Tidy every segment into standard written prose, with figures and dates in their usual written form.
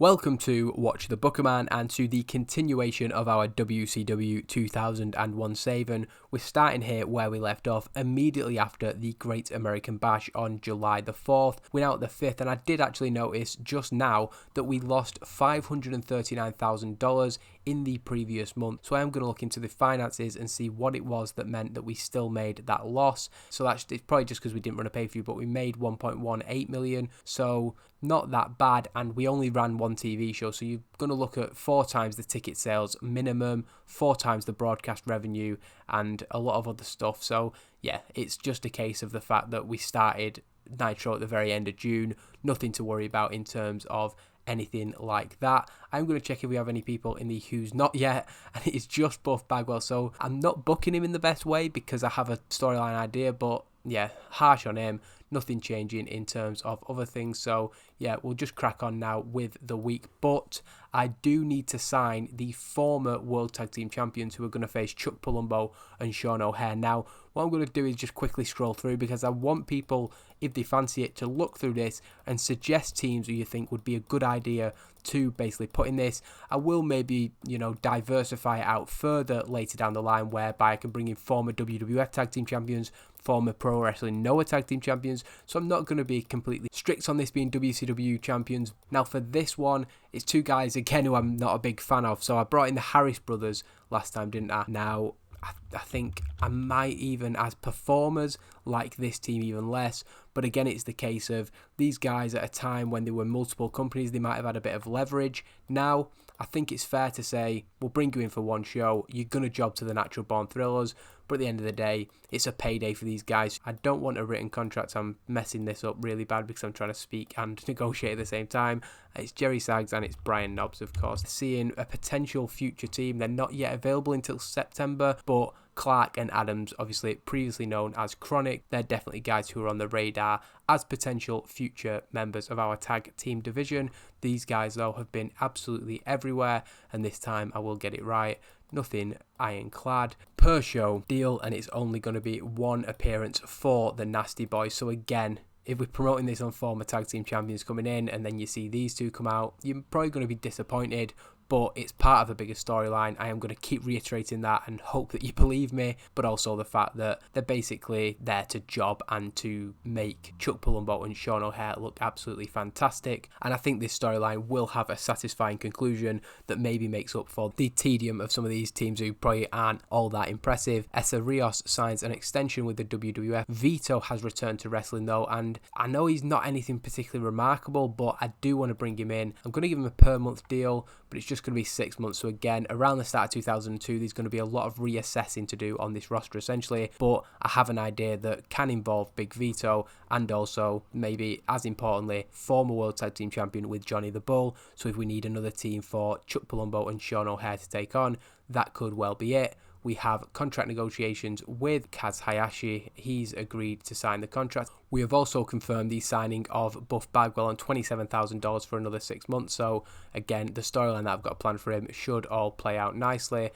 Welcome to Watch the Booker Man and to the continuation of our WCW 2001 saving. We're starting here where we left off immediately after the Great American Bash on July the 4th. We're now at the 5th, and I did actually notice just now that we lost $539,000 in the previous month. So I am going to look into the finances and see what it was that meant that we still made that loss. So it's probably just because we didn't run a pay-per-view, but we made 1.18 million. So not that bad, and we only ran one TV show, so you're going to look at 4 times the ticket sales minimum, 4 times the broadcast revenue, and a lot of other stuff. So yeah, it's just a case of the fact that we started Nitro at the very end of June. Nothing to worry about in terms of anything like that. I'm going to check if we have any people in the Who's Not Yet, and it's just Buff Bagwell. So I'm not booking him in the best way because I have a storyline idea, but yeah, harsh on him. Nothing changing in terms of other things. So yeah, we'll just crack on now with the week. But I do need to sign the former World Tag Team Champions who are going to face Chuck Palumbo and Sean O'Haire. Now, what I'm going to do is just quickly scroll through because I want people, if they fancy it, to look through this and suggest teams who you think would be a good idea to basically put in this. I will maybe, diversify it out further later down the line, whereby I can bring in former WWF Tag Team Champions, former Pro Wrestling Noah Tag Team Champions. So I'm not going to be completely strict on this being WCW champions. Now for this one, it's 2 guys again who I'm not a big fan of. So I brought in the Harris brothers last time, didn't I? Now I think I might even, as performers, like this team even less. But again, it's the case of these guys at a time when there were multiple companies, they might have had a bit of leverage. Now, I think it's fair to say, we'll bring you in for one show. You're going to job to the Natural Born Thrillers. But at the end of the day, it's a payday for these guys. I don't want a written contract. I'm messing this up really bad because I'm trying to speak and negotiate at the same time. It's Jerry Sags and it's Brian Knobbs, of course. Seeing a potential future team. They're not yet available until September, but Clark and Adams, obviously previously known as Chronic, they're definitely guys who are on the radar as potential future members of our tag team division. These guys, though, have been absolutely everywhere, and this time I will get it right. Nothing ironclad. Per show deal, and it's only going to be 1 appearance for the Nasty Boys. So again, if we're promoting this on former tag team champions coming in and then you see these 2 come out, you're probably going to be disappointed, but it's part of a bigger storyline. I am going to keep reiterating that and hope that you believe me, but also the fact that they're basically there to job and to make Chuck Palumbo and Sean O'Haire look absolutely fantastic. And I think this storyline will have a satisfying conclusion that maybe makes up for the tedium of some of these teams who probably aren't all that impressive. Essa Rios signs an extension with the WWF. Vito has returned to wrestling though, and I know he's not anything particularly remarkable, but I do want to bring him in. I'm going to give him a per month deal, but it's just going to be 6 months. So again, around the start of 2002, there's going to be a lot of reassessing to do on this roster essentially, but I have an idea that can involve Big Vito and also maybe as importantly former World Tag Team Champion with Johnny the Bull. So if we need another team for Chuck Palumbo and Sean O'Haire to take on, that could well be it. We have contract negotiations with Kaz Hayashi. He's agreed to sign the contract. We have also confirmed the signing of Buff Bagwell on $27,000 for another 6 months. So again, the storyline that I've got planned for him should all play out nicely.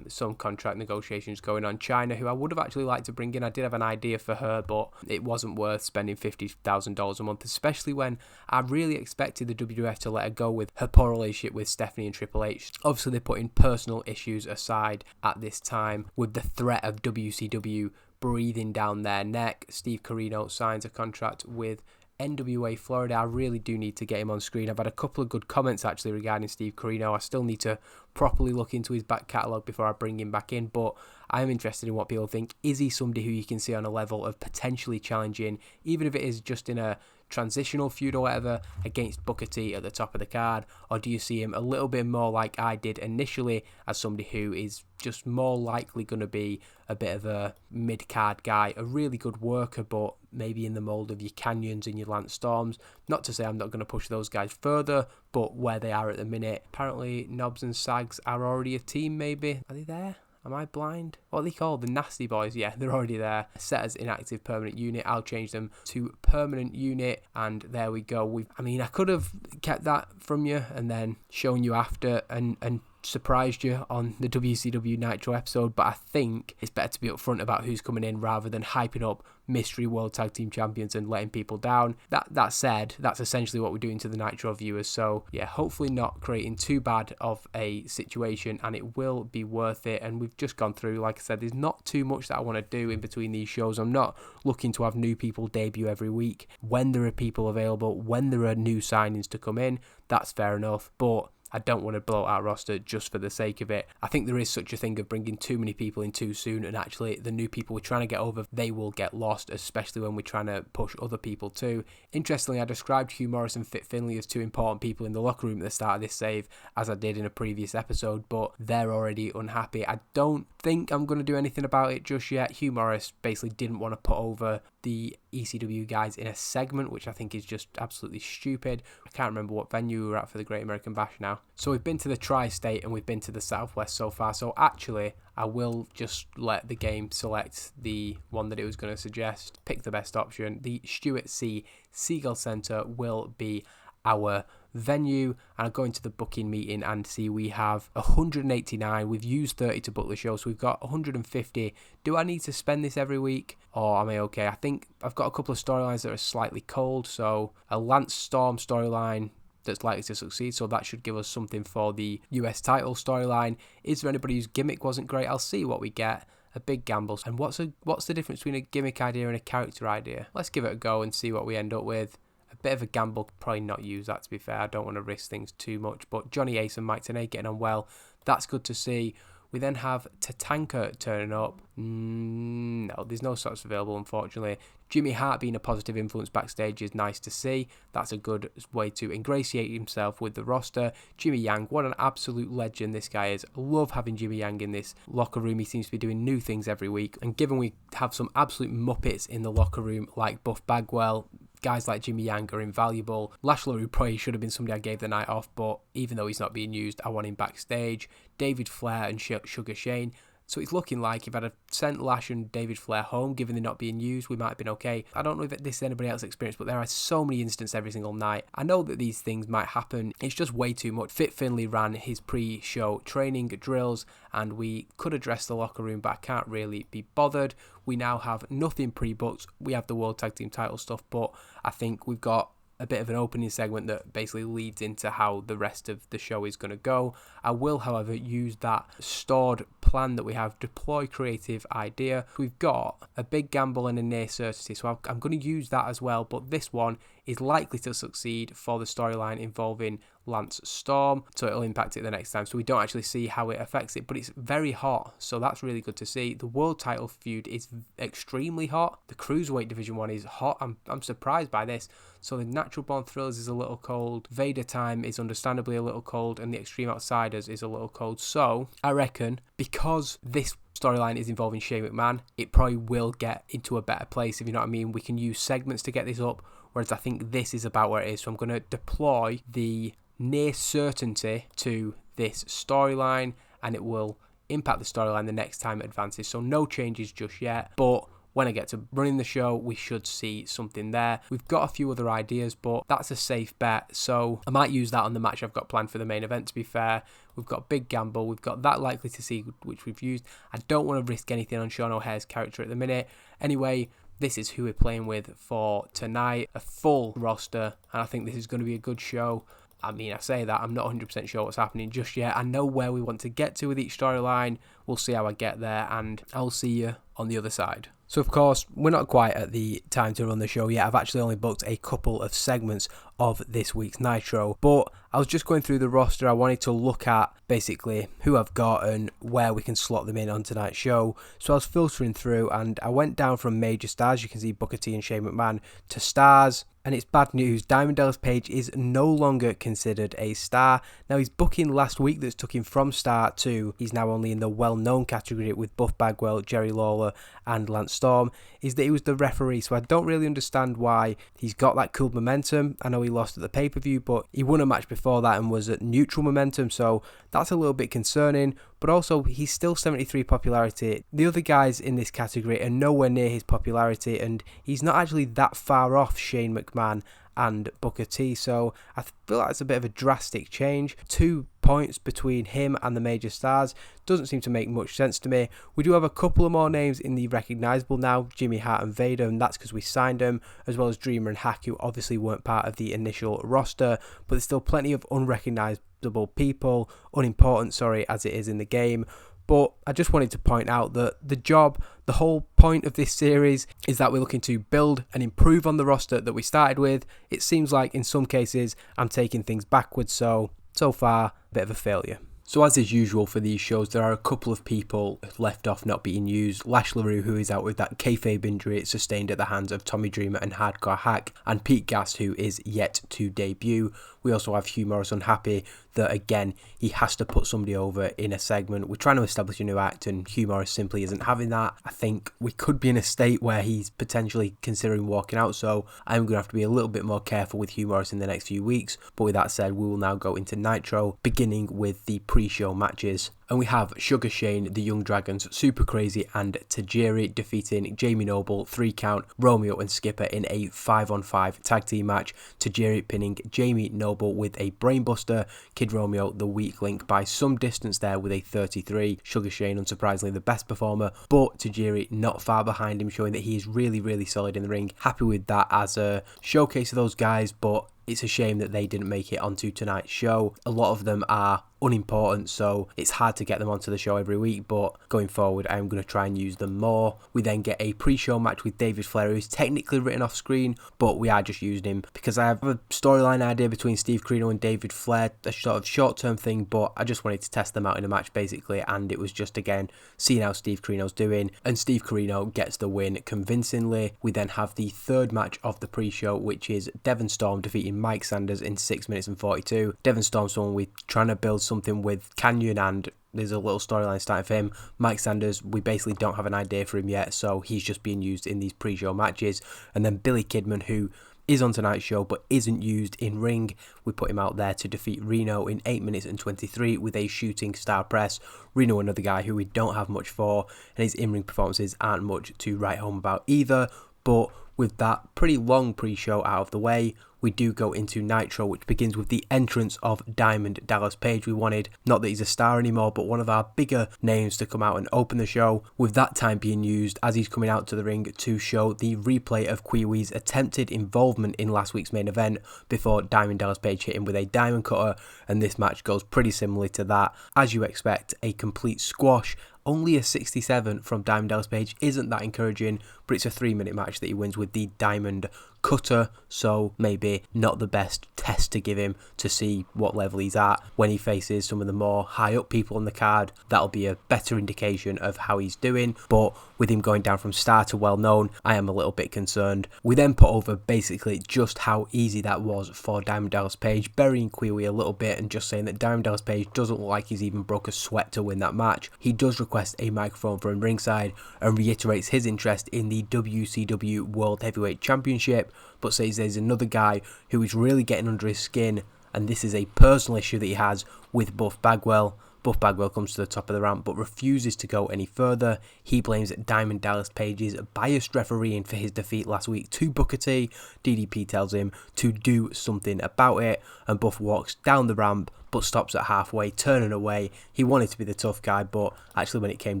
Some contract negotiations going on. China, who I would have actually liked to bring in. I did have an idea for her, but it wasn't worth spending $50,000 a month, especially when I really expected the WWF to let her go with her poor relationship with Stephanie and Triple H. Obviously, they're putting personal issues aside at this time with the threat of WCW breathing down their neck. Steve Corino signs a contract with NWA Florida. I really do need to get him on screen. I've had a couple of good comments actually regarding Steve Corino. I still need to properly look into his back catalogue before I bring him back in, but I am interested in what people think. Is he somebody who you can see on a level of potentially challenging, even if it is just in a transitional feud or whatever, against Booker T at the top of the card? Or do you see him a little bit more like I did initially as somebody who is just more likely going to be a bit of a mid-card guy, a really good worker, but maybe in the mould of your Kanyons and your Lance Storms? Not to say I'm not going to push those guys further, but where they are at the minute, apparently Knobbs and Sags are already a team maybe. Are they there? Am I blind? What are they called? The Nasty Boys? Yeah, they're already there. Set as inactive permanent unit. I'll change them to permanent unit. And there we go. I could have kept that from you and then shown you after and surprised you on the WCW Nitro episode, but I think it's better to be upfront about who's coming in rather than hyping up mystery world tag team champions and letting people down. That said, that's essentially what we're doing to the Nitro viewers, so yeah, hopefully not creating too bad of a situation, and it will be worth it. And we've just gone through, like I said, there's not too much that I want to do in between these shows. I'm not looking to have new people debut every week. When there are people available, when there are new signings to come in, that's fair enough, but I don't want to blow out our roster just for the sake of it. I think there is such a thing of bringing too many people in too soon, and actually the new people we're trying to get over, they will get lost, especially when we're trying to push other people too. Interestingly, I described Hugh Morrus and Fit Finlay as two important people in the locker room at the start of this save, as I did in a previous episode, but they're already unhappy. I don't think I'm going to do anything about it just yet. Hugh Morrus basically didn't want to put over the ECW guys in a segment, which I think is just absolutely stupid. I can't remember what venue we were at for the Great American Bash now. So we've been to the Tri-State and we've been to the Southwest so far. So actually, I will just let the game select the one that it was going to suggest. Pick the best option. The Stuart C. Seagull Centre will be our venue, and I'll go into the booking meeting and see we have 189. We've used 30 to book the show, so we've got 150. Do I need to spend this every week, or am I okay? I think I've got a couple of storylines that are slightly cold, so a Lance Storm storyline that's likely to succeed, so that should give us something for the US title storyline. Is there anybody whose gimmick wasn't great? I'll see what we get. A big gamble. And what's the difference between a gimmick idea and a character idea? Let's give it a go and see what we end up with. A bit of a gamble, probably not use that, to be fair. I don't want to risk things too much, but Johnny Ace and Mike Tenay getting on well, that's good to see. We then have Tatanka turning up. No, there's no slots available, unfortunately. Jimmy Hart being a positive influence backstage is nice to see. That's a good way to ingratiate himself with the roster. Jimmy Yang, what an absolute legend this guy is. Love having Jimmy Yang in this locker room. He seems to be doing new things every week. And given we have some absolute muppets in the locker room like Buff Bagwell, guys like Jimmy Yang are invaluable. Lashley, who probably should have been somebody I gave the night off, but even though he's not being used, I want him backstage. David Flair and Sugar Shane. So it's looking like if I'd have sent Lash and David Flair home, given they're not being used, we might have been okay. I don't know if this is anybody else's experience, but there are so many incidents every single night. I know that these things might happen. It's just way too much. Fit Finlay ran his pre-show training drills, and we could address the locker room, but I can't really be bothered. We now have nothing pre-booked. We have the World Tag Team title stuff, but I think we've got a bit of an opening segment that basically leads into how the rest of the show is going to go. I will, however, use that stored plan that we have, deploy creative idea. We've got a big gamble and a near certainty, so I'm going to use that as well, but this one is likely to succeed for the storyline involving Lance Storm, so it'll impact it the next time, so we don't actually see how it affects it, but it's very hot, so that's really good to see. The world title feud is extremely hot. The cruiserweight division one is hot. I'm surprised by this. So the Natural Born Thrillers is a little cold, Vader Time is understandably a little cold, and the Extreme Outsiders is a little cold. So I reckon because this storyline is involving Shane McMahon, it probably will get into a better place, if you know what I mean. We can use segments to get this up, whereas I think this is about where it is. So I'm going to deploy the near certainty to this storyline, and it will impact the storyline the next time it advances. So no changes just yet, but when I get to running the show, we should see something there. We've got a few other ideas, but that's a safe bet, so I might use that on the match I've got planned for the main event, to be fair. We've got Big Gamble, we've got that likely to see, which we've used. I don't want to risk anything on Sean O'Haire's character at the minute. Anyway, this is who we're playing with for tonight. A full roster, and I think this is going to be a good show. I mean, I say that, I'm not 100% sure what's happening just yet. I know where we want to get to with each storyline. We'll see how I get there, and I'll see you on the other side. So, of course, we're not quite at the time to run the show yet. I've actually only booked a couple of segments of this week's Nitro, but I was just going through the roster. I wanted to look at basically who I've got and where we can slot them in on tonight's show. So I was filtering through, and I went down from major stars, you can see Booker T and Shane McMahon, to stars. And it's bad news. Diamond Dallas Page is no longer considered a star. Now, his booking last week that's took him from star to, he's now only in the well-known category with Buff Bagwell, Jerry Lawler and Lance Storm, is that he was the referee. So I don't really understand why he's got that cool momentum. I know he lost at the pay-per-view, but he won a match before that and was at neutral momentum. So that's a little bit concerning. But also, he's still 73 popularity. The other guys in this category are nowhere near his popularity, and he's not actually that far off Shane McMahon and Booker T, so I feel like it's a bit of a drastic change. 2 points between him and the major stars. Doesn't seem to make much sense to me. We do have a couple of more names in the recognisable now, Jimmy Hart and Vader, and that's because we signed them, as well as Dreamer and Hack, who obviously weren't part of the initial roster, but there's still plenty of unrecognisable people, unimportant, as it is in the game. But I just wanted to point out that the whole point of this series is that we're looking to build and improve on the roster that we started with. It seems like in some cases I'm taking things backwards, so far, a bit of a failure. So as is usual for these shows, there are a couple of people left off not being used. Lash LaRue, who is out with that kayfabe injury sustained at the hands of Tommy Dreamer and Hardcore Hack, and Pete Gas, who is yet to debut. We also have Hugh Morrus unhappy that, again, he has to put somebody over in a segment. We're trying to establish a new act, and Hugh Morrus simply isn't having that. I think we could be in a state where he's potentially considering walking out, so I'm going to have to be a little bit more careful with Hugh Morrus in the next few weeks. But with that said, we will now go into Nitro, beginning with the pre-show matches. And we have Sugar Shane, the Young Dragons, Super Crazy and Tajiri defeating Jamie Noble, 3 count, Romeo and Skipper in a 5-on-5 tag team match. Tajiri pinning Jamie Noble with a brainbuster. Kid Romeo, the weak link, by some distance there with a 33. Sugar Shane, unsurprisingly, the best performer, but Tajiri not far behind him, showing that he is really, really solid in the ring. Happy with that as a showcase of those guys, but it's a shame that they didn't make it onto tonight's show. A lot of them are unimportant, so it's hard to get them onto the show every week, but going forward I'm going to try and use them more. We then get a pre-show match with David Flair, who's technically written off screen, but we are just using him because I have a storyline idea between Steve Corino and David Flair, a sort of short-term thing, but I just wanted to test them out in a match basically, and it was just, again, seeing how Steve Corino's doing, and Steve Corino gets the win convincingly. We then have the third match of the pre-show, which is Devon Storm defeating Mike Sanders in 6 minutes and 42. Devon Storm's someone we're trying to build something with Kanyon, and there's a little storyline starting for him. Mike Sanders, we basically don't have an idea for him yet, so he's just being used in these pre-show matches. And then Billy Kidman, who is on tonight's show but isn't used in ring, we put him out there to defeat Reno in 8 minutes and 23 with a shooting star press. Reno, another guy who we don't have much for, and his in-ring performances aren't much to write home about either. But with that pretty long pre-show out of the way, we do go into Nitro, which begins with the entrance of Diamond Dallas Page. We wanted, not that he's a star anymore, but one of our bigger names to come out and open the show, with that time being used as he's coming out to the ring to show the replay of Kiwi's attempted involvement in last week's main event before Diamond Dallas Page hit him with a diamond cutter, and this match goes pretty similarly to that. As you expect, a complete squash. Only a 67 from Diamond Dallas Page isn't that encouraging, but it's a 3-minute match that he wins with the diamond cutter, so maybe not the best test to give him to see what level he's at. When he faces some of the more high up people on the card, that'll be a better indication of how he's doing, but with him going down from star to well known, I am a little bit concerned. We then put over basically just how easy that was for Diamond Dallas Page, burying Kiwi a little bit and just saying that Diamond Dallas Page doesn't look like he's even broke a sweat to win that match. He does request a microphone from ringside and reiterates his interest in the WCW World Heavyweight Championship, but says there's another guy who is really getting under his skin, and this is a personal issue that he has with Buff Bagwell. Buff Bagwell comes to the top of the ramp but refuses to go any further. He blames Diamond Dallas Page's biased refereeing for his defeat last week to Booker T. DDP tells him to do something about it, and Buff walks down the ramp but stops at halfway, turning away. He wanted to be the tough guy, but actually when it came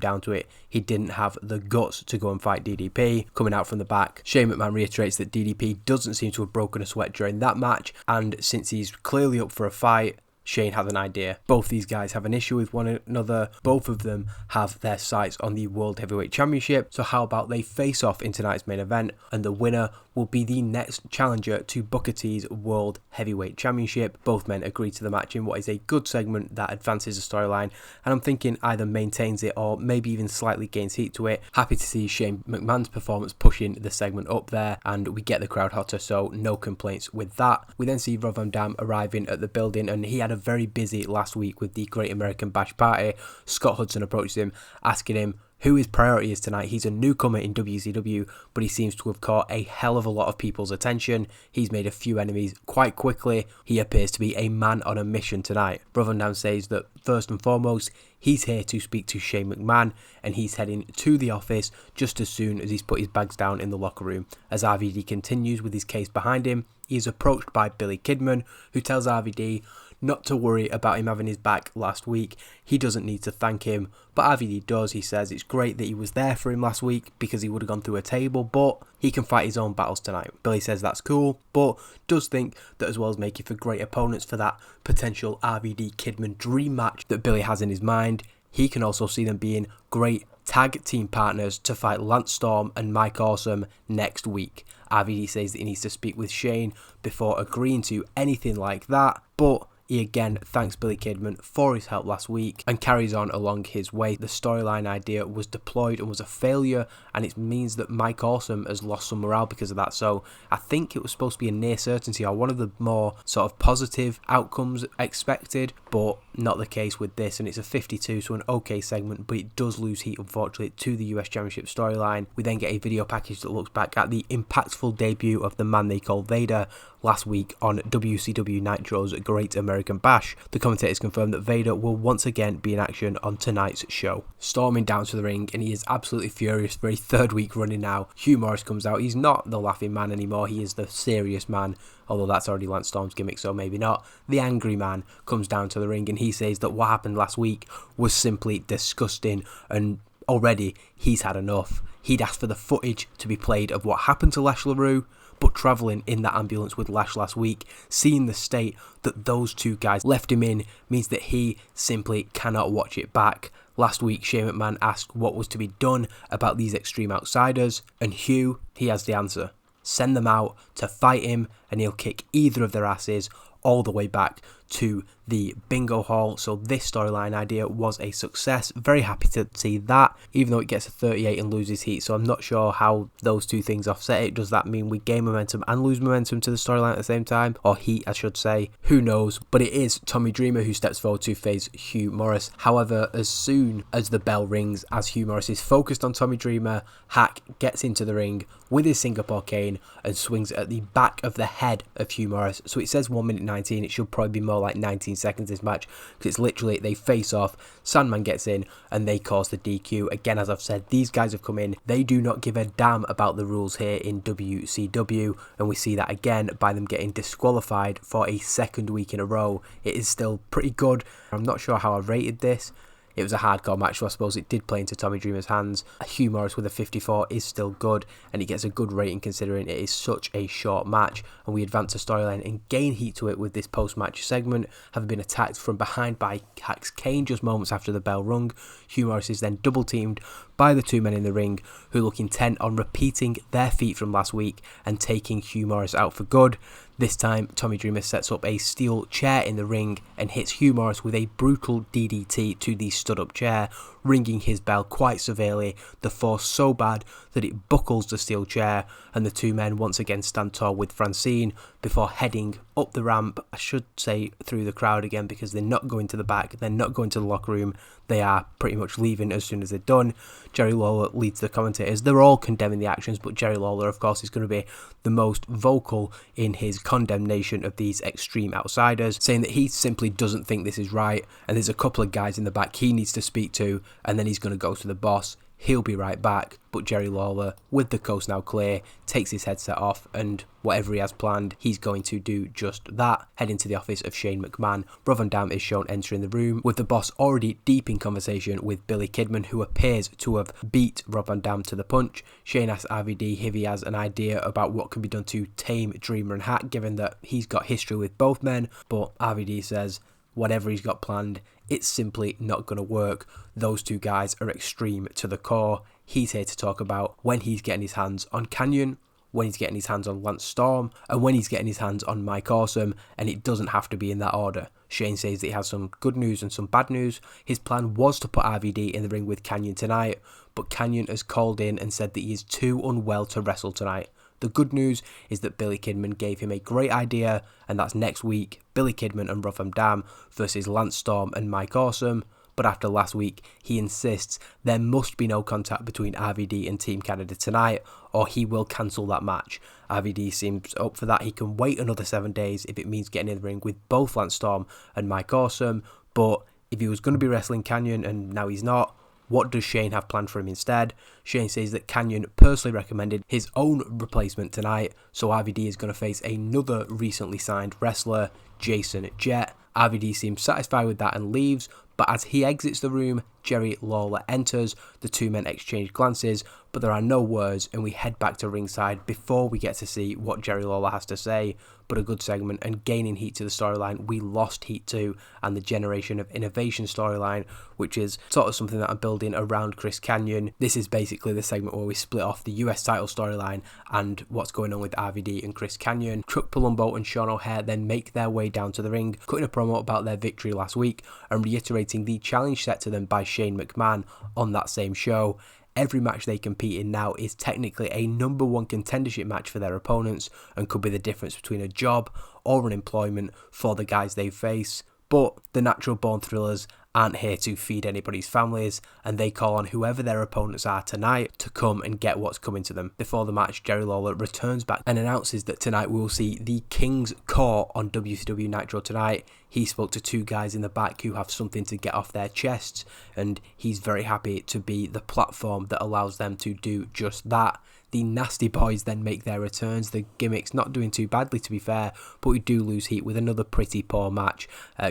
down to it, he didn't have the guts to go and fight DDP. Coming out from the back, Shane McMahon reiterates that DDP doesn't seem to have broken a sweat during that match, and since he's clearly up for a fight, Shane has an idea. Both these guys have an issue with one another. Both of them have their sights on the World Heavyweight Championship. So how about they face off in tonight's main event, and the winner will be the next challenger to Booker T's World Heavyweight Championship. Both men agree to the match in what is a good segment that advances the storyline, and I'm thinking either maintains it or maybe even slightly gains heat to it. Happy to see Shane McMahon's performance pushing the segment up there, and we get the crowd hotter, so no complaints with that. We then see Rob Van Dam arriving at the building, and he had a very busy last week with the Great American Bash Party. Scott Hudson approaches him, asking him who his priority is tonight. He's a newcomer in WCW, but he seems to have caught a hell of a lot of people's attention. He's made a few enemies quite quickly. He appears to be a man on a mission tonight. Rob Van Dam says that first and foremost, he's here to speak to Shane McMahon, and he's heading to the office just as soon as he's put his bags down in the locker room. As RVD continues with his case behind him, he is approached by Billy Kidman, who tells RVD not to worry about him having his back last week. He doesn't need to thank him, but RVD does. He says it's great that he was there for him last week because he would have gone through a table, but he can fight his own battles tonight. Billy says that's cool, but does think that as well as making for great opponents for that potential RVD Kidman dream match that Billy has in his mind, he can also see them being great tag team partners to fight Lance Storm and Mike Awesome next week. RVD says that he needs to speak with Shane before agreeing to anything like that, but he again thanks Billy Kidman for his help last week and carries on along his way. The storyline idea was deployed and was a failure, and it means that Mike Awesome has lost some morale because of that. So I think it was supposed to be a near certainty or one of the more sort of positive outcomes expected, but not the case with this. And it's a 52, so an okay segment, but it does lose heat unfortunately to the US Championship storyline. We then get a video package that looks back at the impactful debut of the man they call Vader last week on WCW Nitro's Great American Bash. The commentators confirmed that Vader will once again be in action on tonight's show. Storming down to the ring, and he is absolutely furious for a third week running now. Hugh Morrus comes out. He's not the laughing man anymore, he is the serious man, although that's already Lance Storm's gimmick, so maybe not. The angry man comes down to the ring and he says that what happened last week was simply disgusting, and already he's had enough. He'd asked for the footage to be played of what happened to Lash LaRue, but travelling in that ambulance with Lash last week, seeing the state that those two guys left him in, means that he simply cannot watch it back. Last week, Shane McMahon asked what was to be done about these extreme outsiders, and Hugh, he has the answer. Send them out to fight him, and he'll kick either of their asses all the way back to the bingo hall. So this storyline idea was a success. Very happy to see that, even though it gets a 38 and loses heat. So I'm not sure how those two things offset it. Does that mean we gain momentum and lose momentum to the storyline at the same time? Or heat, I should say. Who knows? But it is Tommy Dreamer who steps forward to face Hugh Morrus. However, as soon as the bell rings, as Hugh Morrus is focused on Tommy Dreamer, Hack gets into the ring with his Singapore cane and swings at the back of the head of Hugh Morrus. So it says 1 minute 19. It should probably be more like 19 seconds this match, because it's literally they face off, Sandman gets in and they cause the DQ. Again, as I've said, these guys have come in, they do not give a damn about the rules here in WCW, and we see that again by them getting disqualified for a second week in a row. It is still pretty good. I'm not sure how I rated this. It was a hardcore match, so I suppose it did play into Tommy Dreamer's hands. Hugh Morrus with a 54 is still good, and it gets a good rating considering it is such a short match. And we advance the storyline and gain heat to it with this post-match segment, having been attacked from behind by Hack's cane just moments after the bell rung. Hugh Morrus is then double teamed by the two men in the ring, who look intent on repeating their feat from last week and taking Hugh Morrus out for good. This time, Tommy Dreamer sets up a steel chair in the ring and hits Hugh Morrus with a brutal DDT to the stood-up chair, ringing his bell quite severely, the force so bad that it buckles the steel chair, and the two men once again stand tall with Francine before heading up the ramp, I should say through the crowd again, because they're not going to the back, they're not going to the locker room, they are pretty much leaving as soon as they're done. Jerry Lawler leads the commentators. They're all condemning the actions, but Jerry Lawler, of course, is going to be the most vocal in his condemnation of these extreme outsiders, saying that he simply doesn't think this is right, and there's a couple of guys in the back he needs to speak to, and then he's going to go to the boss. He'll be right back, but Jerry Lawler, with the coast now clear, takes his headset off, and whatever he has planned, he's going to do just that. Heading to the office of Shane McMahon, Rob Van Dam is shown entering the room, with the boss already deep in conversation with Billy Kidman, who appears to have beat Rob Van Dam to the punch. Shane asks RVD if he has an idea about what can be done to tame Dreamer and Hack, given that he's got history with both men, but RVD says whatever he's got planned, it's simply not going to work. Those two guys are extreme to the core. He's here to talk about when he's getting his hands on Kanyon, when he's getting his hands on Lance Storm, and when he's getting his hands on Mike Awesome, and it doesn't have to be in that order. Shane says that he has some good news and some bad news. His plan was to put RVD in the ring with Kanyon tonight, but Kanyon has called in and said that he is too unwell to wrestle tonight. The good news is that Billy Kidman gave him a great idea, and that's next week, Billy Kidman and Rob Van Dam versus Lance Storm and Mike Awesome. But after last week, he insists there must be no contact between RVD and Team Canada tonight, or he will cancel that match. RVD seems up for that. He can wait another 7 days if it means getting in the ring with both Lance Storm and Mike Awesome. But if he was going to be wrestling Kanyon and now he's not, what does Shane have planned for him instead? Shane says that Kanyon personally recommended his own replacement tonight, so RVD is going to face another recently signed wrestler, Jason Jett. RVD seems satisfied with that and leaves, but as he exits the room, Jerry Lawler enters. The two men exchange glances, but there are no words, and we head back to ringside before we get to see what Jerry Lawler has to say. But a good segment, and gaining heat to the storyline we lost heat to, and the Generation of Innovation storyline, which is sort of something that I'm building around Chris Kanyon. This is basically the segment where we split off the US title storyline and what's going on with RVD and Chris Kanyon. Chuck Palumbo and Sean O'Haire then make their way down to the ring, cutting a promo about their victory last week and reiterating the challenge set to them by Shane McMahon on that same show. Every match they compete in now is technically a number one contendership match for their opponents and could be the difference between a job or an employment for the guys they face. But the Natural Born Thrillers aren't here to feed anybody's families, and they call on whoever their opponents are tonight to come and get what's coming to them. Before the match, Jerry Lawler returns back and announces that tonight we will see the King's Court on WCW Nitro tonight. He spoke to two guys in the back who have something to get off their chests, and he's very happy to be the platform that allows them to do just that. The Nasty Boys then make their returns, the gimmicks not doing too badly to be fair, but we do lose heat with another pretty poor match,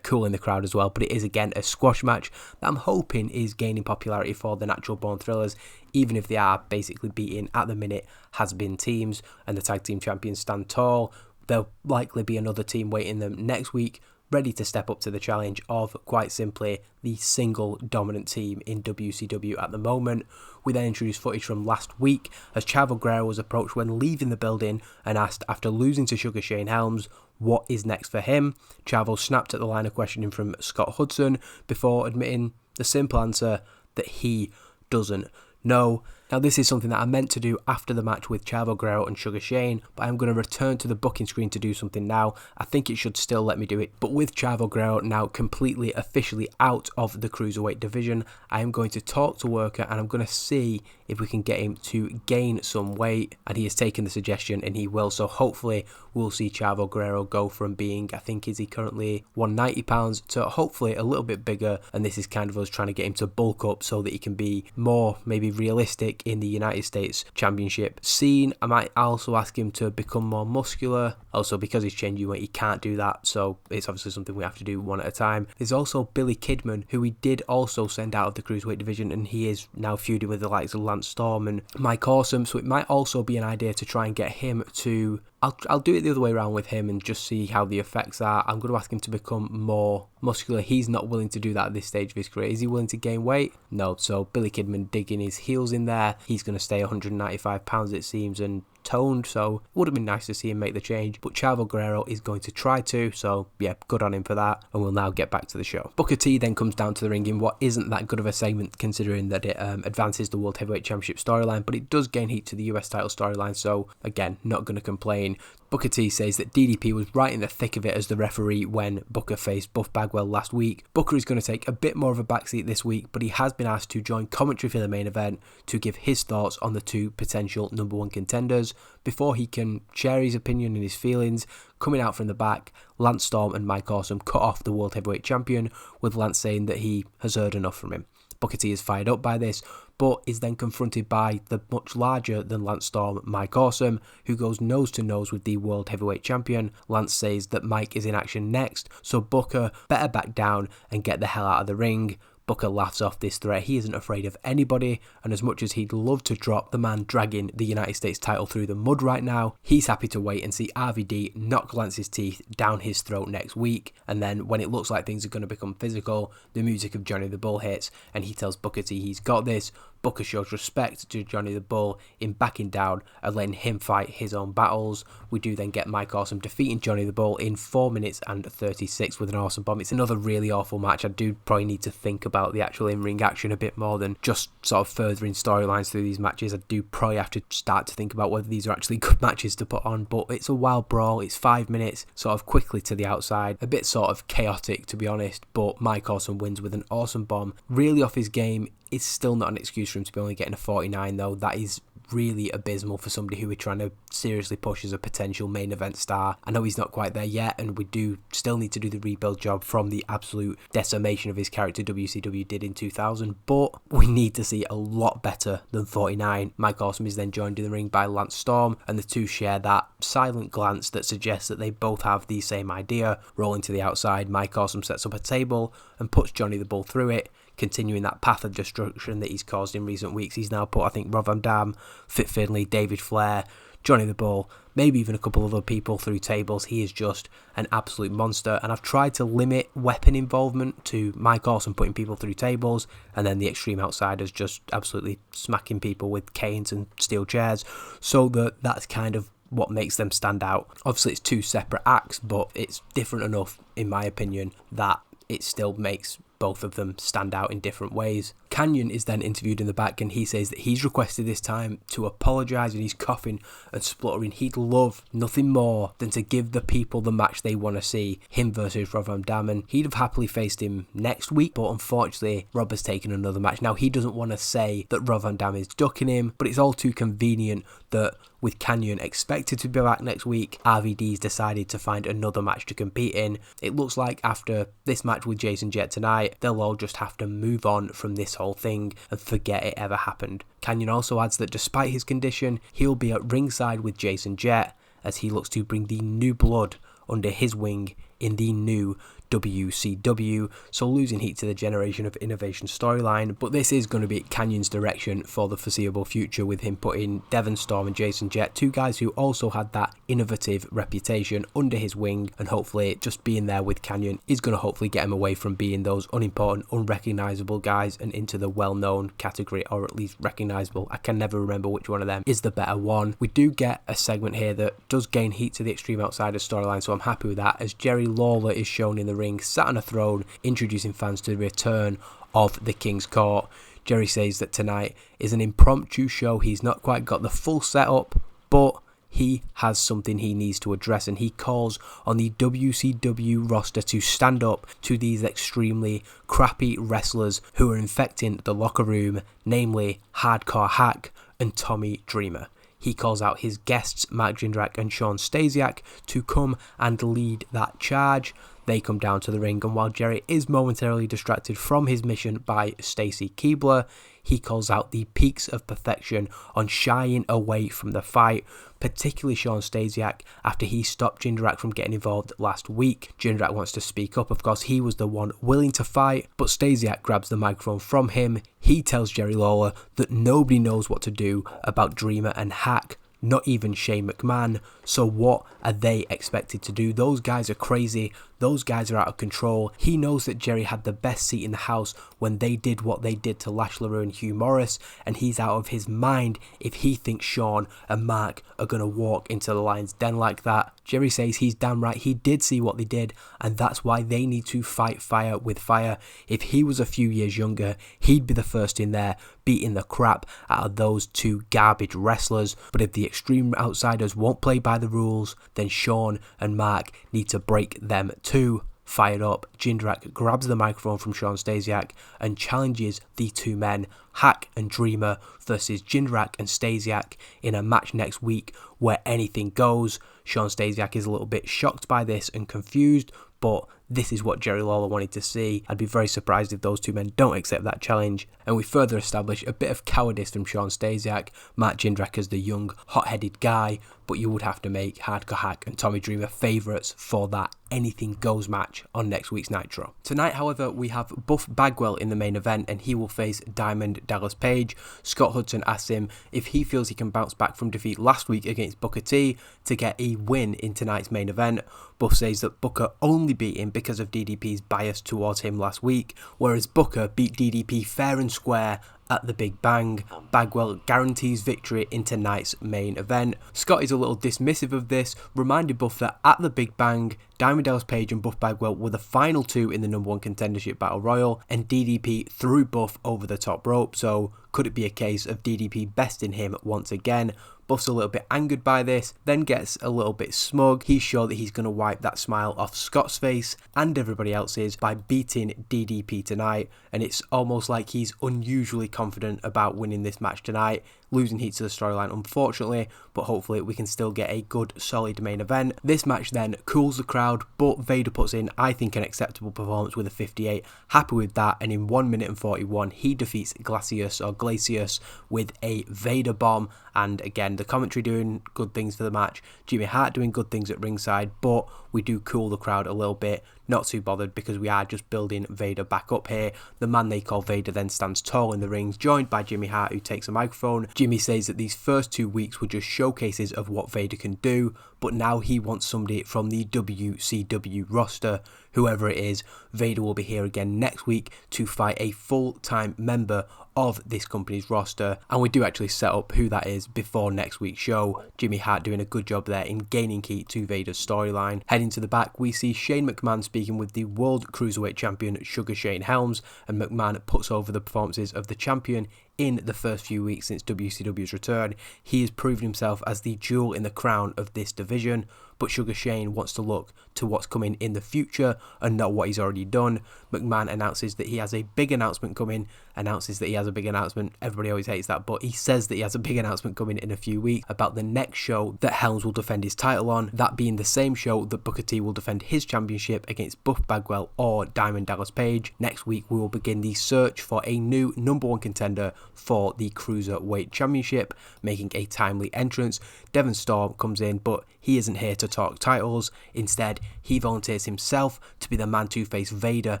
cool in the crowd as well, but it is again a squash match that I'm hoping is gaining popularity for the Natural Born Thrillers, even if they are basically beating at the minute has-been teams and the tag team champions stand tall. There'll likely be another team waiting them next week, ready to step up to the challenge of, quite simply, the single dominant team in WCW at the moment. We then introduced footage from last week as Chavo Guerrero was approached when leaving the building and asked, after losing to Sugar Shane Helms, what is next for him. Chavo snapped at the line of questioning from Scott Hudson before admitting the simple answer that he doesn't know. Now this is something that I meant to do after the match with Chavo Guerrero and Sugar Shane, but I'm going to return to the booking screen to do something now. I think it should still let me do it, but with Chavo Guerrero now completely officially out of the Cruiserweight division, I am going to talk to Worker and I'm going to see if we can get him to gain some weight, and he has taken the suggestion and he will, so hopefully we'll see Chavo Guerrero go from being, I think, is he currently 190 pounds to hopefully a little bit bigger, and this is kind of us trying to get him to bulk up so that he can be more maybe realistic in the United States Championship scene. I might also ask him to become more muscular, also because he's changing weight he can't do that, so it's obviously something we have to do one at a time. There's also Billy Kidman, who we did also send out of the Cruiserweight division, and he is now feuding with the likes of Lance Storm and Mike Awesome, so it might also be an idea to try and get him to, I'll do it the other way around with him and just see how the effects are. I'm going to ask him to become more muscular. He's not willing to do that at this stage of his career. Is he willing to gain weight? No. So Billy Kidman digging his heels in there. He's going to stay 195 pounds it seems and toned, so it would have been nice to see him make the change, but Chavo Guerrero is going to try to, so yeah, good on him for that, and we'll now get back to the show. Booker T then comes down to the ring in what isn't that good of a segment considering that it advances the World Heavyweight Championship storyline, but it does gain heat to the US title storyline, so again, not going to complain. Booker T says that DDP was right in the thick of it as the referee when Booker faced Buff Bagwell last week. Booker is going to take a bit more of a backseat this week, but he has been asked to join commentary for the main event to give his thoughts on the two potential number one contenders. Before he can share his opinion and his feelings, coming out from the back, Lance Storm and Mike Awesome cut off the World Heavyweight Champion, with Lance saying that he has heard enough from him. Booker T is fired up by this, but is then confronted by the much larger than Lance Storm, Mike Awesome, who goes nose to nose with the World Heavyweight Champion. Lance says that Mike is in action next, so Booker better back down and get the hell out of the ring. Booker laughs off this threat. He isn't afraid of anybody, and as much as he'd love to drop the man dragging the United States title through the mud right now, he's happy to wait and see RVD knock Lance's teeth down his throat next week, and then when it looks like things are going to become physical, the music of Johnny the Bull hits, and he tells Booker T he's got this. Booker shows respect to Johnny the Bull in backing down and letting him fight his own battles. We do then get Mike Awesome defeating Johnny the Bull in 4 minutes and 36 with an awesome bomb. It's another really awful match. I do probably need to think about the actual in-ring action a bit more than just sort of furthering storylines through these matches. I do probably have to start to think about whether these are actually good matches to put on, but it's a wild brawl. It's 5 minutes, sort of quickly to the outside. A bit sort of chaotic, to be honest, but Mike Awesome wins with an awesome bomb. Really off his game. It's still not an excuse for him to be only getting a 49 though. That is really abysmal for somebody who we're trying to seriously push as a potential main event star. I know he's not quite there yet, and we do still need to do the rebuild job from the absolute decimation of his character WCW did in 2000, but we need to see a lot better than 49. Mike Awesome is then joined in the ring by Lance Storm, and the two share that silent glance that suggests that they both have the same idea. Rolling to the outside, Mike Awesome sets up a table and puts Johnny the Bull through it, continuing that path of destruction that he's caused in recent weeks. He's now put, I think, Rob Van Dam, Fit Finlay, David Flair, Johnny the Bull, maybe even a couple of other people through tables. He is just an absolute monster, and I've tried to limit weapon involvement to Mike Awesome putting people through tables, and then the Extreme Outsiders just absolutely smacking people with canes and steel chairs, so that's kind of what makes them stand out. Obviously it's two separate acts, but it's different enough, in my opinion, that it still makes both of them stand out in different ways. Kanyon is then interviewed in the back, and he says that he's requested this time to apologise, and he's coughing and spluttering. He'd love nothing more than to give the people the match they want to see, him versus Rob Van Dam, and he'd have happily faced him next week, but unfortunately Rob has taken another match. Now, he doesn't want to say that Rob Van Dam is ducking him, but it's all too convenient that with Kanyon expected to be back next week, RVD's decided to find another match to compete in. It looks like after this match with Jason Jett tonight, they'll all just have to move on from this whole thing and forget it ever happened. Kanyon also adds that despite his condition, he'll be at ringside with Jason Jett as he looks to bring the new blood under his wing in the new WCW, so losing heat to the Generation of Innovation storyline, but this is going to be Kanyon's direction for the foreseeable future, with him putting Devon Storm and Jason Jett, two guys who also had that innovative reputation, under his wing, and hopefully just being there with Kanyon is going to hopefully get him away from being those unimportant, unrecognisable guys and into the well-known category, or at least recognisable. I can never remember which one of them is the better one. We do get a segment here that does gain heat to the Extreme Outsiders storyline, so I'm happy with that, as Jerry Lawler is shown in the ring, sat on a throne, introducing fans to the return of the King's Court. Jerry says that tonight is an impromptu show. He's not quite got the full setup, but he has something he needs to address, and he calls on the WCW roster to stand up to these extremely crappy wrestlers who are infecting the locker room, namely Hardcore Hack and Tommy Dreamer. He calls out his guests, Mark Jindrak and Shawn Stasiak, to come and lead that charge. They come down to the ring, and while Jerry is momentarily distracted from his mission by Stacy Keibler, he calls out the peaks of perfection on shying away from the fight, particularly Shawn Stasiak, after he stopped Jindrak from getting involved last week. Jindrak wants to speak up, of course he was the one willing to fight, but Stasiak grabs the microphone from him. He tells Jerry Lawler that nobody knows what to do about Dreamer and Hack, not even Shane McMahon, so what are they expected to do? Those guys are crazy, those guys are out of control. He knows that Jerry had the best seat in the house when they did what they did to Lash LaRue and Hugh Morrus, and he's out of his mind if he thinks Shawn and Mark are going to walk into the Lion's Den like that. Jerry says he's damn right, he did see what they did, and that's why they need to fight fire with fire. If he was a few years younger, he'd be the first in there, beating the crap out of those two garbage wrestlers. But if the Extreme Outsiders won't play by the rules, then Shawn and Mark need to break them too. Fired up, Jindrak grabs the microphone from Shawn Stasiak and challenges the two men, Hack and Dreamer versus Jindrak and Stasiak, in a match next week where anything goes. Shawn Stasiak is a little bit shocked by this and confused, but this is what Jerry Lawler wanted to see. I'd be very surprised if those two men don't accept that challenge. And we further establish a bit of cowardice from Shawn Stasiak, Matt Jindrak as the young, hot-headed guy, but you would have to make Hardcore Hack and Tommy Dreamer favourites for that anything goes match on next week's Nitro. Tonight, however, we have Buff Bagwell in the main event, and he will face Diamond Dallas Page. Scott Hudson asks him if he feels he can bounce back from defeat last week against Booker T to get a win in tonight's main event. Buff says that Booker only beat him because of DDP's bias towards him last week, whereas Booker beat DDP fair and square at the Big Bang. Bagwell guarantees victory in tonight's main event. Scott is a little dismissive of this, reminded Buff that at the Big Bang, Diamond Dallas Page and Buff Bagwell were the final two in the #1 contendership battle royal, and DDP threw Buff over the top rope, so could it be a case of DDP besting him once again? Buff's a little bit angered by this, then gets a little bit smug. He's sure that he's going to wipe that smile off Scott's face and everybody else's by beating DDP tonight, and it's almost like he's unusually confident about winning this match tonight, losing heat to the storyline unfortunately, but hopefully we can still get a good solid main event. This match then cools the crowd, but Vader puts in, I think, an acceptable performance with a 58. Happy with that, and in 1 minute and 41 he defeats Glacius with a Vader bomb. And again, the commentary doing good things for the match, Jimmy Hart doing good things at ringside, but we do cool the crowd a little bit. Not too bothered because we are just building Vader back up here. The man they call Vader then stands tall in the rings, joined by Jimmy Hart, who takes a microphone. Jimmy says that these first 2 weeks were just showcases of what Vader can do, but now he wants somebody from the WCW roster. Whoever it is, Vader will be here again next week to fight a full-time member of this company's roster, and we do actually set up who that is before next week's show. Jimmy Hart doing a good job there in gaining heat to Vader's storyline. Heading to the back, we see Shane McMahon speaking with the World Cruiserweight Champion Sugar Shane Helms, and McMahon puts over the performances of the champion in the first few weeks since WCW's return. He has proven himself as the jewel in the crown of this division, but Sugar Shane wants to look to what's coming in the future and not what he's already done. McMahon announces that he has a big announcement coming, everybody always hates that, but he says that he has a big announcement coming in a few weeks about the next show that Helms will defend his title on, that being the same show that Booker T will defend his championship against Buff Bagwell or Diamond Dallas Page. Next week we will begin the search for a new #1 contender for the Cruiserweight Championship, making a timely entrance. Devon Storm comes in, but he isn't here to talk titles. Instead, he volunteers himself to be the man to face Vader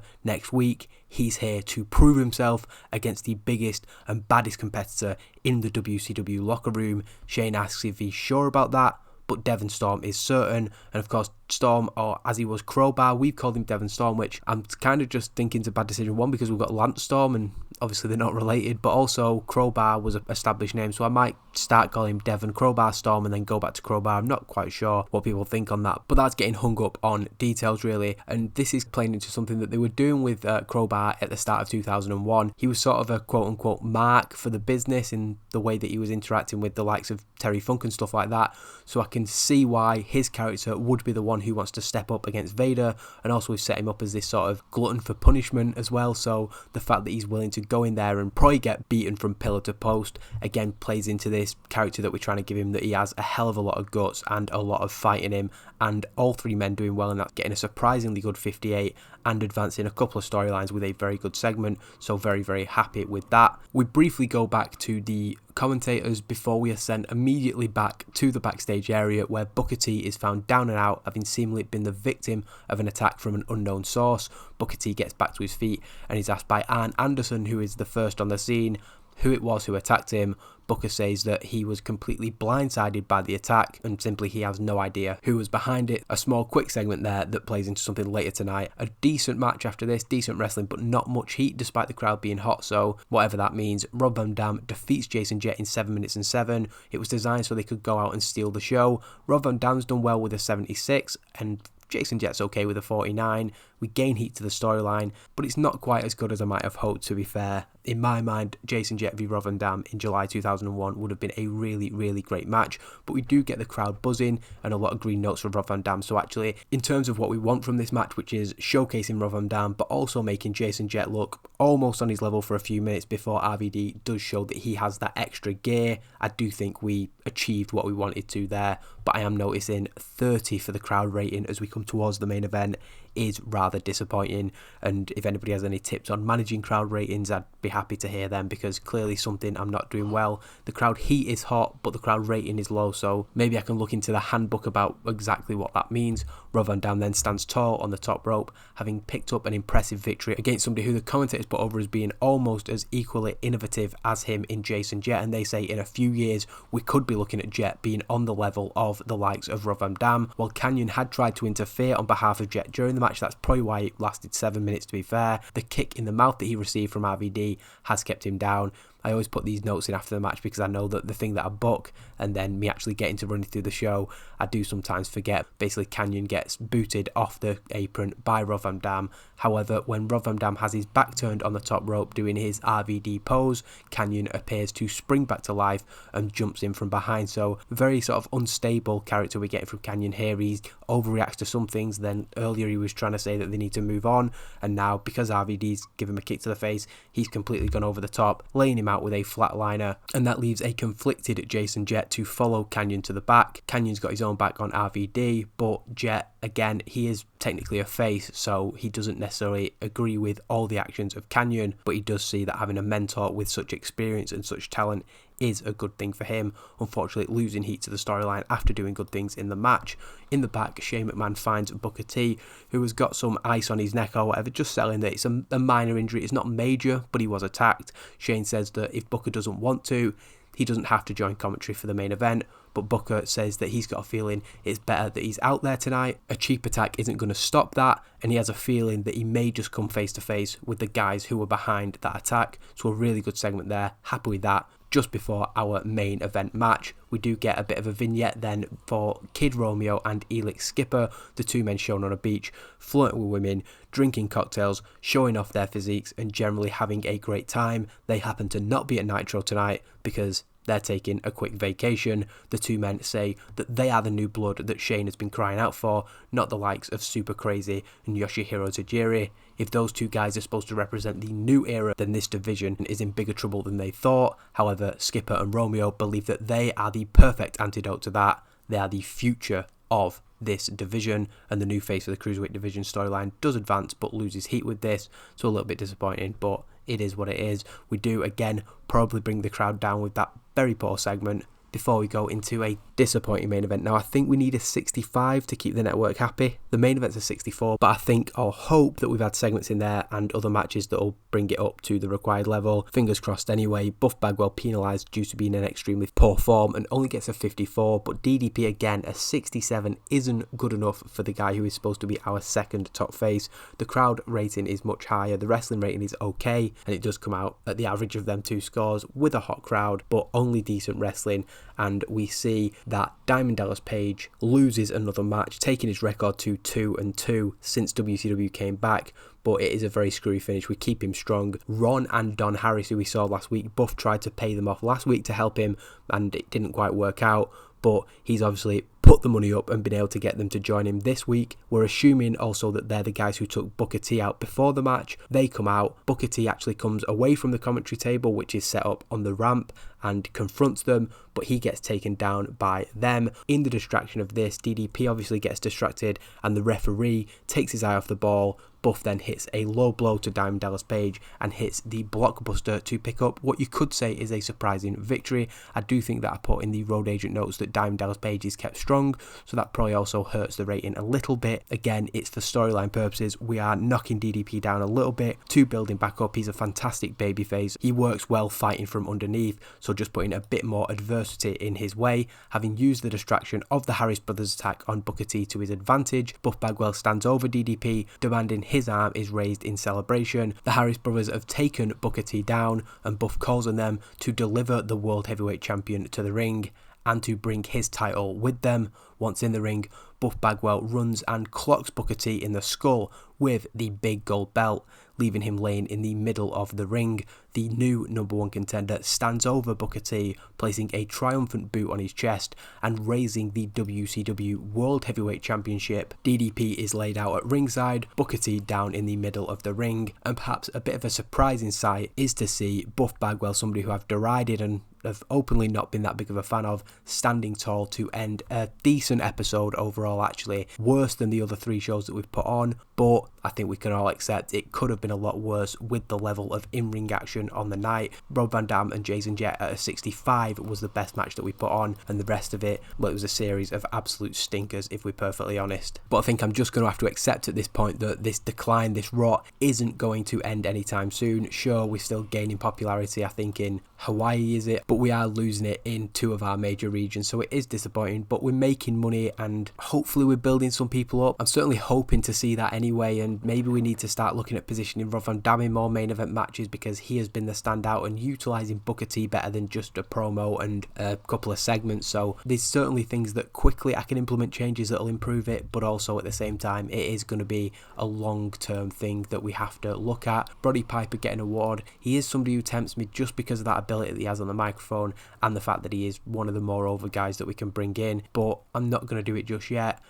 next week. He's here to prove himself against the biggest and baddest competitor in the WCW locker room. Shane asks if he's sure about that, but Devon Storm is certain, and of course Storm, or as he was Crowbar, we've called him Devon Storm, which I'm kind of just thinking is a bad decision. One, because we've got Lance Storm and obviously they're not related, but also Crowbar was an established name, so I might start calling him Devon Crowbar Storm and then go back to Crowbar. I'm not quite sure what people think on that, but that's getting hung up on details really, and this is playing into something that they were doing with Crowbar at the start of 2001. He was sort of a quote-unquote mark for the business in the way that he was interacting with the likes of Terry Funk and stuff like that, so I can see why his character would be the one who wants to step up against Vader, and also we've set him up as this sort of glutton for punishment as well, so the fact that he's willing to go in there and probably get beaten from pillar to post again plays into this character that we're trying to give him, that he has a hell of a lot of guts and a lot of fight in him, and all three men doing well in that, getting a surprisingly good 58 and advancing a couple of storylines with a very good segment, so very, very happy with that. We briefly go back to the commentators before we are sent immediately back to the backstage area where Booker T is found down and out, having seemingly been the victim of an attack from an unknown source. Booker T gets back to his feet and is asked by Arn Anderson, who is the first on the scene, who it was who attacked him. Booker says that he was completely blindsided by the attack and simply he has no idea who was behind it. A small quick segment there that plays into something later tonight. A decent match after this, decent wrestling, but not much heat despite the crowd being hot, so whatever that means. Rob Van Dam defeats Jason Jett in 7 minutes and 7. It was designed so they could go out and steal the show. Rob Van Dam's done well with a 76 and Jason Jett's okay with a 49. We gain heat to the storyline, but it's not quite as good as I might have hoped, to be fair. In my mind, Jason Jett v Rob Van Dam in July 2001 would have been a really, really great match, but we do get the crowd buzzing and a lot of green notes for Rob Van Dam, so actually, in terms of what we want from this match, which is showcasing Rob Van Dam, but also making Jason Jett look almost on his level for a few minutes before RVD does show that he has that extra gear, I do think we achieved what we wanted to there, but I am noticing 30 for the crowd rating as we come towards the main event is rather disappointing, and if anybody has any tips on managing crowd ratings, I'd be happy to hear them, because clearly something I'm not doing well. The crowd heat is hot, but the crowd rating is low, so maybe I can look into the handbook about exactly what that means. Rob Van Dam then stands tall on the top rope, having picked up an impressive victory against somebody who the commentators put over as being almost as equally innovative as him in Jason Jett, and they say in a few years we could be looking at Jett being on the level of the likes of Rob Van Dam. While Kanyon had tried to interfere on behalf of Jett during the match, that's probably why it lasted 7 minutes, to be fair. The kick in the mouth that he received from RVD has kept him down. I always put these notes in after the match because I know that the thing that I book and then me actually getting to running through the show, I do sometimes forget. Basically, Kanyon gets booted off the apron by Rob Van Dam. However, when Rob Van Dam has his back turned on the top rope doing his RVD pose, Kanyon appears to spring back to life and jumps in from behind. So very sort of unstable character we're getting from Kanyon here. He overreacts to some things. Then earlier he was trying to say that they need to move on, and now because RVD's given him a kick to the face, he's completely gone over the top, laying him out out with a flatliner, and that leaves a conflicted Jason Jet to follow Kanyon to the back. Kanyon's got his own back on RVD, but Jet, again, he is technically a face, so he doesn't necessarily agree with all the actions of Kanyon, but he does see that having a mentor with such experience and such talent is a good thing for him. Unfortunately, losing heat to the storyline after doing good things in the match. In the back, Shane McMahon finds Booker T, who has got some ice on his neck or whatever, just selling that it's a minor injury. It's not major, but he was attacked. Shane says that if Booker doesn't want to, he doesn't have to join commentary for the main event, but Booker says that he's got a feeling it's better that he's out there tonight. A cheap attack isn't going to stop that, and he has a feeling that he may just come face to face with the guys who were behind that attack. So a really good segment there, happy with that. Just before our main event match, we do get a bit of a vignette then for Kid Romeo and Elix Skipper, the two men shown on a beach, flirting with women, drinking cocktails, showing off their physiques and generally having a great time. They happen to not be at Nitro tonight because they're taking a quick vacation. The two men say that they are the new blood that Shane has been crying out for, not the likes of Super Crazy and Yoshihiro Tajiri. If those two guys are supposed to represent the new era, then this division is in bigger trouble than they thought. However, Skipper and Romeo believe that they are the perfect antidote to that. They are the future of this division, and the new face of the Cruiserweight division storyline does advance but loses heat with this, so a little bit disappointing, but it is what it is. We do again probably bring the crowd down with that very poor segment before we go into a disappointing main event. Now, I think we need a 65 to keep the network happy. The main event's a 64, but I think or hope that we've had segments in there and other matches that will bring it up to the required level. Fingers crossed anyway. Buff Bagwell penalised due to being in extremely poor form and only gets a 54, but DDP again, a 67 isn't good enough for the guy who is supposed to be our second top face. The crowd rating is much higher, the wrestling rating is okay, and it does come out at the average of them two scores with a hot crowd, but only decent wrestling. And we see that Diamond Dallas Page loses another match, taking his record to 2-2 since WCW came back, but it is a very screwy finish. We keep him strong. Ron and Don Harris, who we saw last week, Buff tried to pay them off last week to help him, and it didn't quite work out, but he's obviously put the money up and been able to get them to join him this week. We're assuming also that they're the guys who took Booker T out before the match. They come out. Booker T actually comes away from the commentary table, which is set up on the ramp, and confronts them, but he gets taken down by them. In the distraction of this, DDP obviously gets distracted and the referee takes his eye off the ball. Buff then hits a low blow to Diamond Dallas Page and hits the blockbuster to pick up what you could say is a surprising victory. I do think that I put in the road agent notes that Diamond Dallas Page is kept strong, so that probably also hurts the rating a little bit. Again, it's for storyline purposes. We are knocking DDP down a little bit to build him back up. He's a fantastic babyface. He works well fighting from underneath, so just putting a bit more adversity in his way. Having used the distraction of the Harris brothers attack on Booker T to his advantage, Buff Bagwell stands over DDP, demanding his arm is raised in celebration. The Harris brothers have taken Booker T down, and Buff calls on them to deliver the World Heavyweight Champion to the ring and to bring his title with them. Once in the ring, Buff Bagwell runs and clocks Booker T in the skull with the big gold belt, leaving him laying in the middle of the ring. The new number one contender stands over Booker T, placing a triumphant boot on his chest and raising the WCW World Heavyweight Championship. DDP is laid out at ringside, Booker T down in the middle of the ring, and perhaps a bit of a surprising sight is to see Buff Bagwell, somebody who I've derided and have openly not been that big of a fan of, standing tall to end a decent episode overall, actually. Worse than the other three shows that we've put on, but I think we can all accept it could have been a lot worse with the level of in-ring action on the night. Rob Van Dam and Jason Jet at a 65 was the best match that we put on, and the rest of it, well, it was a series of absolute stinkers, if we're perfectly honest. But I think I'm just going to have to accept at this point that this decline, this rot, isn't going to end anytime soon. Sure, we're still gaining popularity, I think in Hawaii is it, but we are losing it in two of our major regions, so it is disappointing, but we're making money and hopefully we're building some people up. I'm certainly hoping to see that anyway, and maybe we need to start looking at positioning Rob Van Dam in more main event matches because he has been the standout, and utilising Booker T better than just a promo and a couple of segments. So there's certainly things that quickly I can implement changes that will improve it, but also at the same time it is going to be a long-term thing that we have to look at. Roddy Piper getting an award, he is somebody who tempts me just because of that ability that he has on the microphone and the fact that he is one of the more over guys that we can bring in, but I'm not going to do it just yet.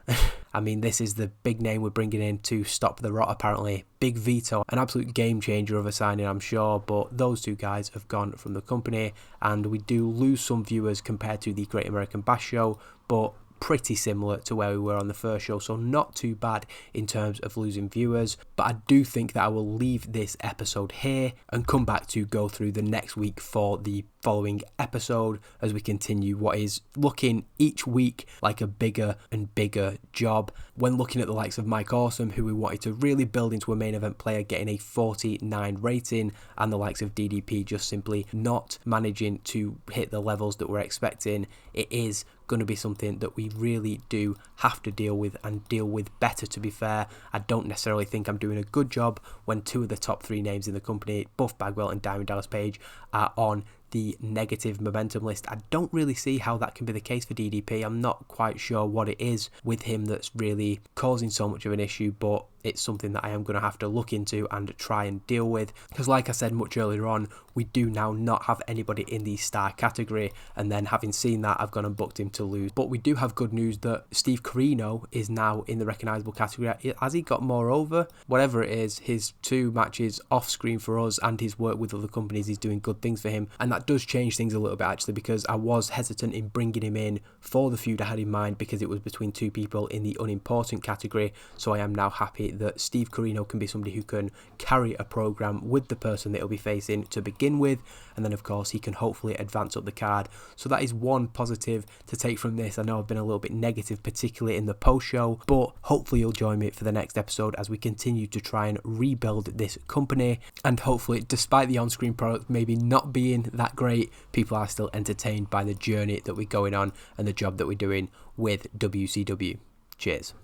I mean, this is the big name we're bringing in to stop the rot, apparently. Big Vito, an absolute game changer of a signing, I'm sure, but those two guys have gone from the company, and we do lose some viewers compared to the Great American Bash show, but pretty similar to where we were on the first show, so not too bad in terms of losing viewers. But I do think that I will leave this episode here and come back to go through the next week for the following episode as we continue what is looking each week like a bigger and bigger job. When looking at the likes of Mike Awesome, who we wanted to really build into a main event player, getting a 49 rating, and the likes of DDP just simply not managing to hit the levels that we're expecting, it is going to be something that we really do have to deal with, and deal with better, to be fair. I don't necessarily think I'm doing a good job when two of the top three names in the company, Buff Bagwell and Diamond Dallas Page, are on the negative momentum list. I don't really see how that can be the case for DDP. I'm not quite sure what it is with him that's really causing so much of an issue, but it's something that I am going to have to look into and try and deal with, because like I said much earlier on, we do now not have anybody in the star category, and then having seen that, I've gone and booked him to lose. But we do have good news that Steve Corino is now in the recognisable category. Has he got more over? Whatever it is, his 2 matches off screen for us and his work with other companies is doing good things for him, and that does change things a little bit actually, because I was hesitant in bringing him in for the feud I had in mind, because it was between 2 people in the unimportant category. So I am now happy that Steve Corino can be somebody who can carry a program with the person that he'll be facing to begin with, and then of course he can hopefully advance up the card. So that is one positive to take from this. I know I've been a little bit negative, particularly in the post show, but hopefully you'll join me for the next episode as we continue to try and rebuild this company, and hopefully, despite the on-screen product maybe not being that great, people are still entertained by the journey that we're going on and the job that we're doing with WCW. Cheers.